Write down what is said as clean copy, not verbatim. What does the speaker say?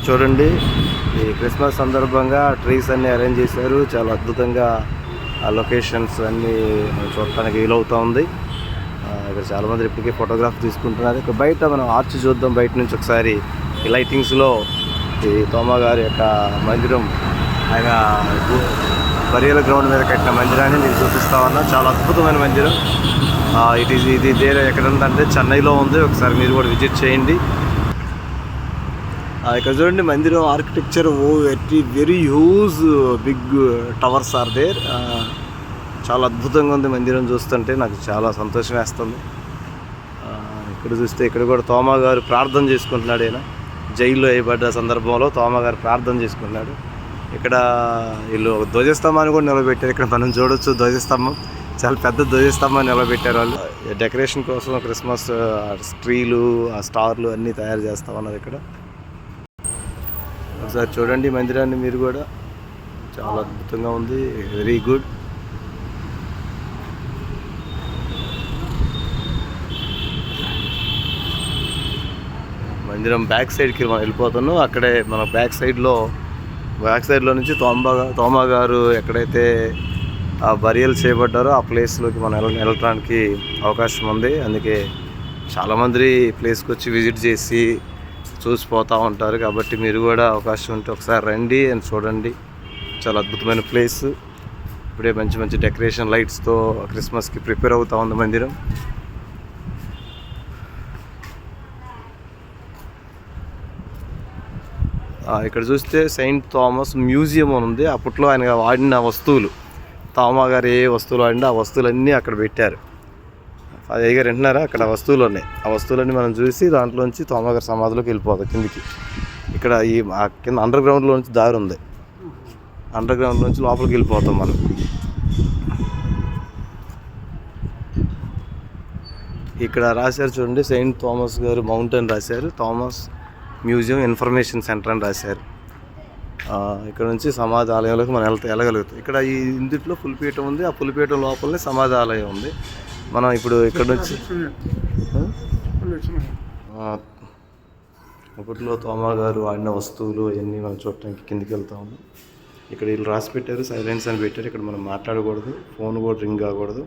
చూడండి, ఈ క్రిస్మస్ సందర్భంగా ట్రీస్ అన్నీ అరేంజ్ చేశారు. చాలా అద్భుతంగా ఆ లొకేషన్స్ అన్నీ చూడటానికి వీలవుతూ ఉంది. ఇక్కడ చాలామంది ఇప్పటికే ఫోటోగ్రాఫ్ తీసుకుంటున్నారు. ఇక్కడ బయట మనం ఆర్చ్ చూద్దాం. బయట నుంచి ఒకసారి ఈ లైటింగ్స్లో ఈ తోమా గారి యొక్క మందిరం, ఆయన బరియల గ్రౌండ్ మీద కట్టిన మందిరాన్ని మీకు చూపిస్తా ఉన్నా. చాలా అద్భుతమైన మందిరం. ఇది ఎక్కడ ఉందంటే చెన్నైలో ఉంది. ఒకసారి మీరు కూడా విజిట్ చేయండి. ఇక్కడ చూడండి మందిరం architecture very huge big towers are there. చాలా అద్భుతంగా ఉంది మందిరం చూస్తుంటే. నాకు చాలా సంతోషం వేస్తుంది. ఇక్కడ చూస్తే ఇక్కడ కూడా తోమా గారు ప్రార్థన చేసుకుంటున్నాడు. ఆయన జైల్లో వేయబడ్డ సందర్భంలో తోమా గారు ప్రార్థన చేసుకుంటున్నాడు. ఇక్కడ వీళ్ళు ధ్వజస్తంభాన్ని కూడా నిలబెట్టారు. ఇక్కడ మనం చూడొచ్చు ధ్వజస్తంభం, చాలా పెద్ద ధ్వజస్తంభాన్ని నిలబెట్టారు వాళ్ళు. డెకరేషన్ కోసం క్రిస్మస్ ట్రీలు, ఆ స్టార్లు అన్నీ తయారు చేస్తూ ఉన్నారు. ఇక్కడ ఒకసారి చూడండి మందిరాన్ని మీరు కూడా. చాలా అద్భుతంగా ఉంది. Very good. మందిరం బ్యాక్ సైడ్కి మనం వెళ్ళిపోతున్నాం. అక్కడే మన బ్యాక్ సైడ్లో నుంచి తోమా గారు ఎక్కడైతే బరియల్ చేయబడ్డారో ఆ ప్లేస్లోకి మనం వెళ్ళడానికి అవకాశం ఉంది. అందుకే చాలామంది ప్లేస్కి వచ్చి విజిట్ చేసి చూసిపోతూ ఉంటారు. కాబట్టి మీరు కూడా అవకాశం ఉంటే ఒకసారి రండి అని చూడండి. చాలా అద్భుతమైన ప్లేస్. ఇప్పుడే మంచి మంచి డెకరేషన్ లైట్స్తో క్రిస్మస్కి ప్రిపేర్ అవుతూ ఉంది మందిరం. ఇక్కడ చూస్తే సెయింట్ థామస్ మ్యూజియం అని ఉంది. అప్పట్లో ఆయన వాడిన వస్తువులు, తోమా గారు ఏ వస్తువులు వాడినా ఆ వస్తువులన్నీ అక్కడ పెట్టారు. అది గారు వింటున్నారా? అక్కడ వస్తువులు ఉన్నాయి. ఆ వస్తువులన్నీ మనం చూసి దాంట్లోంచి తోమా గారి సమాధిలోకి వెళ్ళిపోతాం కిందికి. ఇక్కడ ఈ కింద అండర్ గ్రౌండ్లో నుంచి దారి ఉంది. అండర్ గ్రౌండ్లోంచి లోపలికి వెళ్ళిపోతాం మనం. ఇక్కడ రాశారు చూడండి, సెయింట్ థామస్ గారు మౌంటైన్ రాశారు. థామస్ మ్యూజియం ఇన్ఫర్మేషన్ సెంటర్ అని రాశారు. ఇక్కడ నుంచి సమాధి ఆలయంలోకి మనం వెళ్ళగలుగుతాం. ఇక్కడ ఈ ఇందుట్లో పులిపీఠం ఉంది. ఆ పులిపీఠం లోపలనే సమాధి ఆలయం ఉంది. మనం ఇప్పుడు ఇక్కడ నుంచి అప్పట్లో తోమా గారు వాడిన వస్తువులు అవన్నీ మనం చూడటానికి కిందికి వెళ్తా ఉన్నాం. ఇక్కడ వీళ్ళు రాసి పెట్టారు, సైలెన్స్ అని పెట్టారు. ఇక్కడ మనం మాట్లాడకూడదు, ఫోన్ కూడా రింగ్ కాకూడదు.